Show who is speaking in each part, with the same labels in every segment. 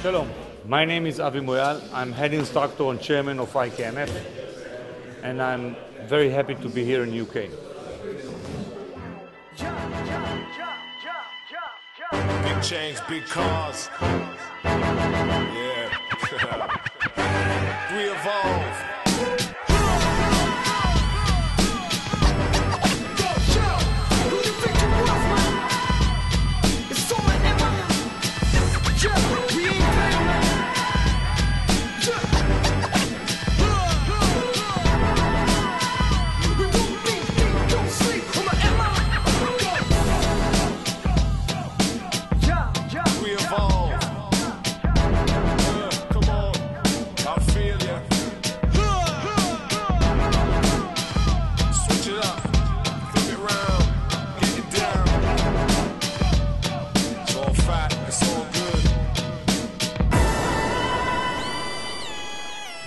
Speaker 1: Shalom. My name is Avi Mojal. I'm head instructor and chairman of IKMF, and I'm very happy to be here in UK.
Speaker 2: Big chains, big cars. Yeah. We evolve.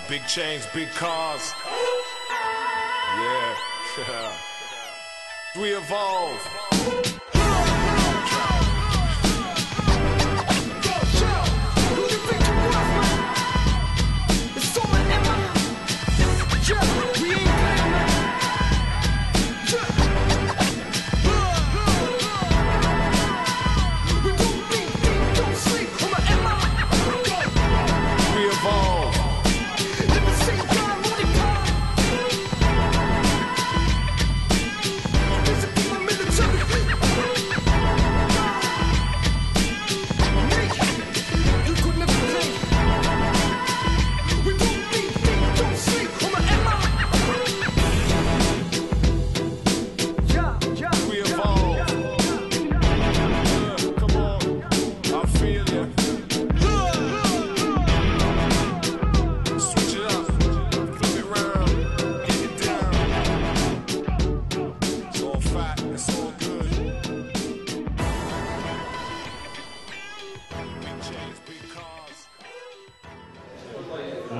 Speaker 2: Big chains, big cars. Yeah. We evolve.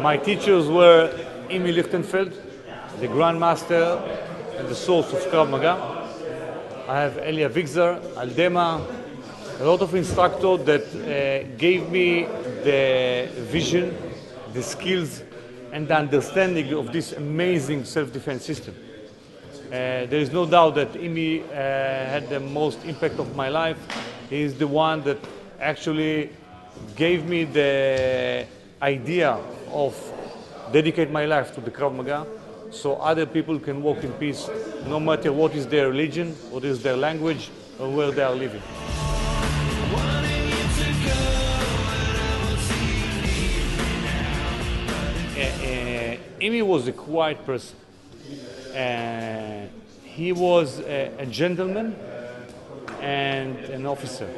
Speaker 1: My teachers were Imi Lichtenfeld, the Grandmaster and the source of Krav Maga. I have Elia Wigzer, Aldema, a lot of instructors that gave me the vision, the skills, and the understanding of this amazing self-defense system. There is no doubt that Imi had the most impact of my life. He is the one that actually gave me the idea of dedicate my life to the Krav Maga, so other people can walk in peace, no matter what is their religion, what is their language, or where they are living. Imi was a quiet person. He was a gentleman and an officer.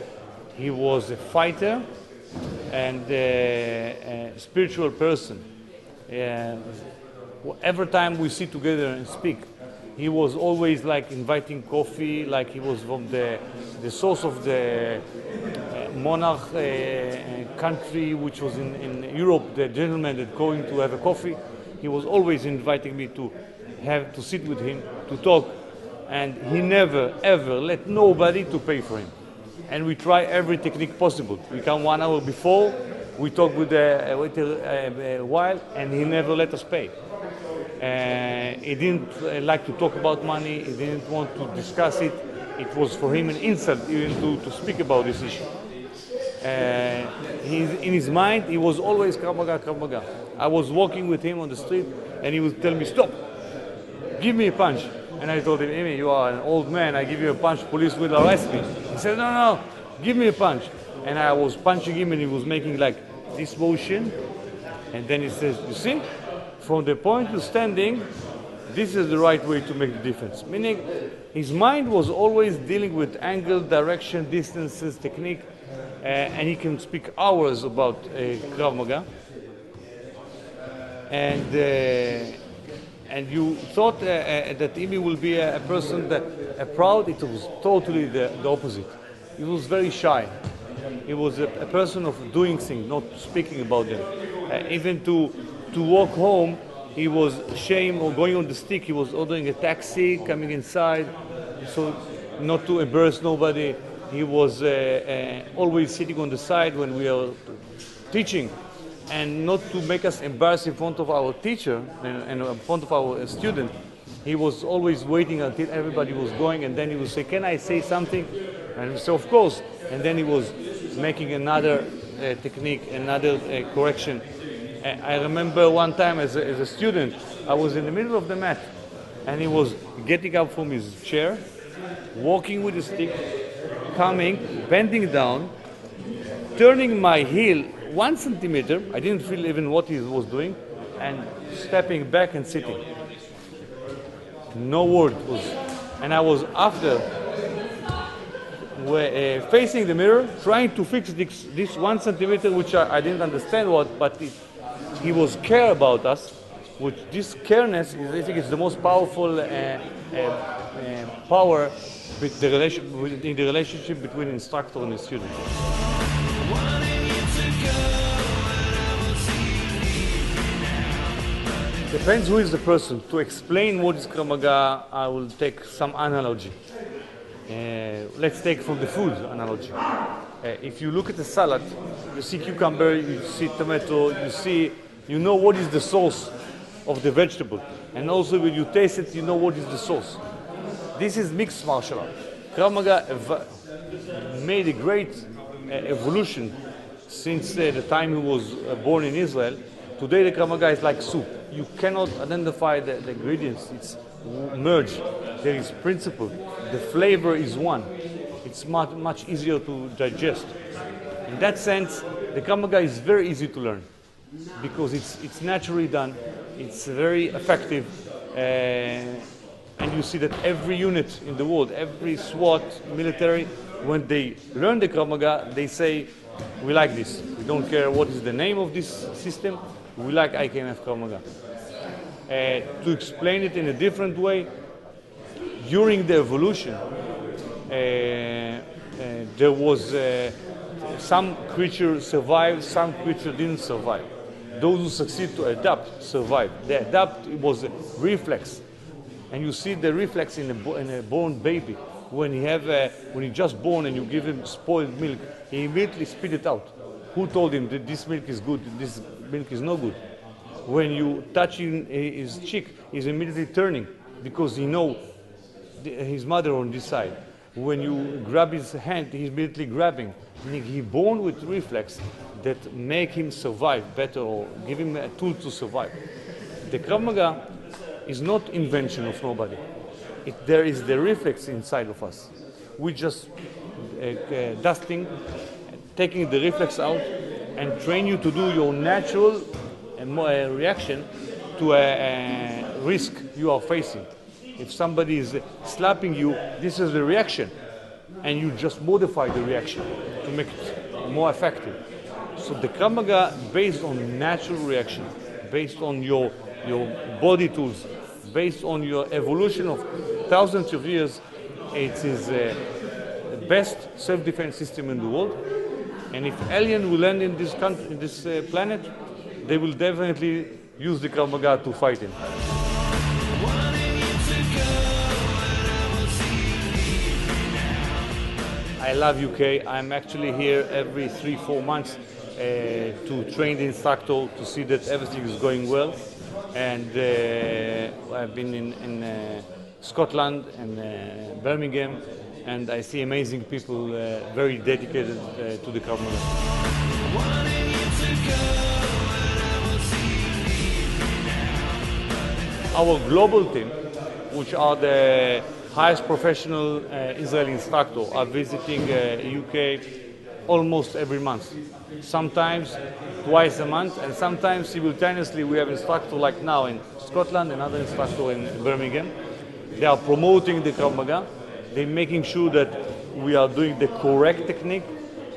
Speaker 1: He was a fighter and a spiritual person. Every time we sit together and speak, he was always like inviting coffee, like he was from the source of the monarch country, which was in Europe, the gentleman that going to have a coffee. He was always inviting me to sit with him, to talk, and he never ever let nobody to pay for him. And we try every technique possible. We come 1 hour before, we talk with the waiter a while, and he never let us pay. He didn't like to talk about money, he didn't want to discuss it. It was for him an insult even to speak about this issue. In his mind, he was always Krav Maga, Krav Maga. I was walking with him on the street, and he would tell me, stop, give me a punch. And I told him, Amy, you are an old man, I give you a punch, police will arrest me. He said, no, give me a punch. And I was punching him, and he was making like this motion. And then he says, you see, from the point you're standing, this is the right way to make the difference. Meaning, his mind was always dealing with angle, direction, distances, technique, and he can speak hours about Krav Maga. And you thought that Imi will be a person that proud. It was totally the opposite. He was very shy. He was a person of doing things, not speaking about them. Even to walk home, he was ashamed of going on the stick. He was ordering a taxi, coming inside, so not to embarrass nobody. He was always sitting on the side when we are teaching, and not to make us embarrassed in front of our teacher and in front of our student. He was always waiting until everybody was going, and then he would say, "Can I say something?" And we say, "Of course." And then he was making another technique, another correction. I remember one time as a student, I was in the middle of the mat, and he was getting up from his chair, walking with a stick, coming, bending down, turning my heel 1 centimeter, I didn't feel even what he was doing, and stepping back and sitting. No word was, and I was after facing the mirror, trying to fix this 1 centimeter, which I didn't understand but he was care about us. Which this careness is, I think, it's the most powerful power with in the relationship between instructor and the student. Depends who is the person. To explain what is Krav Maga, I will take some analogy. Let's take from the food analogy. If you look at a salad, you see cucumber, you see tomato, you know what is the source of the vegetable. And also when you taste it, you know what is the sauce. This is mixed martial art. Krav Maga made a great evolution since the time he was born in Israel. Today the Krav Maga is like soup. You cannot identify the ingredients. It's merged. There is principle. The flavor is one. It's much easier to digest. In that sense, the Krav Maga is very easy to learn because it's naturally done. It's very effective. And you see that every unit in the world, every SWAT military, when they learn the Krav Maga, they say, "We like this. We don't care what is the name of this system. We like IKMF Krav Maga." To explain it in a different way, during the evolution, there was some creature survived, some creature didn't survive. Those who succeed to adapt survive. The adapt was a reflex, and you see the reflex in a born baby. When he just born and you give him spoiled milk, he immediately spit it out. Who told him that this milk is good, this milk is no good? When you touch his cheek, he's immediately turning because he knows his mother on this side. When you grab his hand, he's immediately grabbing. He's born with reflex that make him survive better or give him a tool to survive. The Krav Maga is not invention of nobody. There is the reflex inside of us. We just dusting, taking the reflex out, and train you to do your natural reaction to a risk you are facing. If somebody is slapping you, this is the reaction, and you just modify the reaction to make it more effective. So the Krav Maga based on natural reaction, based on your body tools, based on your evolution of thousands of years. It is the best self-defense system in the world. And if aliens will land in this country, in this planet, they will definitely use the Krav Maga to fight him. I love UK. I'm actually here every 3-4 months to train the instructor to see that everything is going well. And I've been in Scotland and Birmingham, and I see amazing people very dedicated to the Krav Maga. Our global team, which are the highest professional Israeli instructors, are visiting UK almost every month. Sometimes twice a month, and sometimes simultaneously we have instructors like now in Scotland, another instructor in Birmingham. They are promoting the Krav Maga. They're making sure that we are doing the correct technique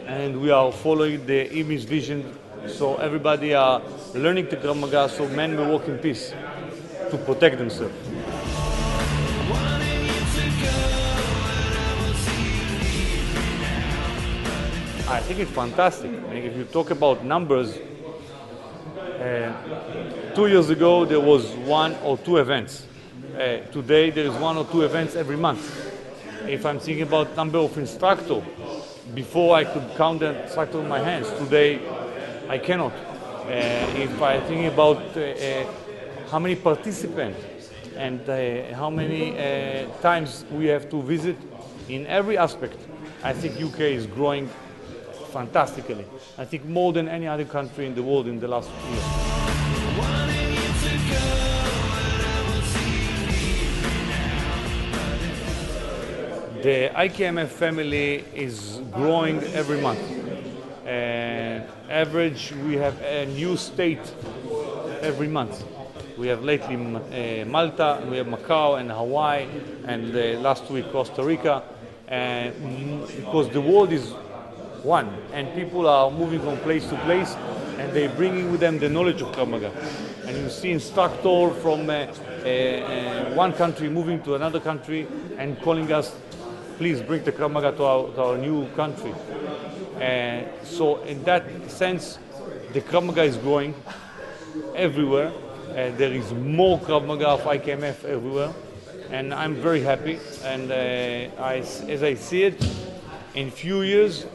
Speaker 1: and we are following the image vision. So everybody are learning the Krav Maga so men will walk in peace to protect themselves. I think it's fantastic. I mean, if you talk about numbers, 2 years ago there was 1 or 2 events. Today there is 1 or 2 events every month. If I'm thinking about number of instructors, before I could count the instructors in my hands. Today I cannot. If I think about how many participants and how many times we have to visit in every aspect, I think UK is growing fantastically. I think more than any other country in the world in the last year. The IKMF family is growing every month. Average, we have a new state every month. We have lately Malta, we have Macau and Hawaii, and last week Costa Rica. Because the world is one, and people are moving from place to place, and they're bringing with them the knowledge of Krav Maga. And you see instructor from one country moving to another country and calling us, please bring the Krav Maga to our new country. So in that sense, the Krav Maga is growing everywhere. There is more Krav Maga of IKMF everywhere, and I'm very happy. And as I see it, in few years,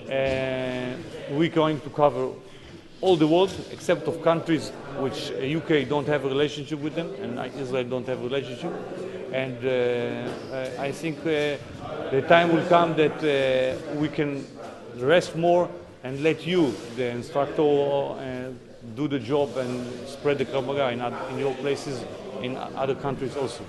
Speaker 1: we're going to cover all the world, except of countries which UK don't have a relationship with them, and Israel don't have a relationship. And I think the time will come that we can rest more and let you, the instructor, do the job and spread the Krav Maga in your places, in other countries also.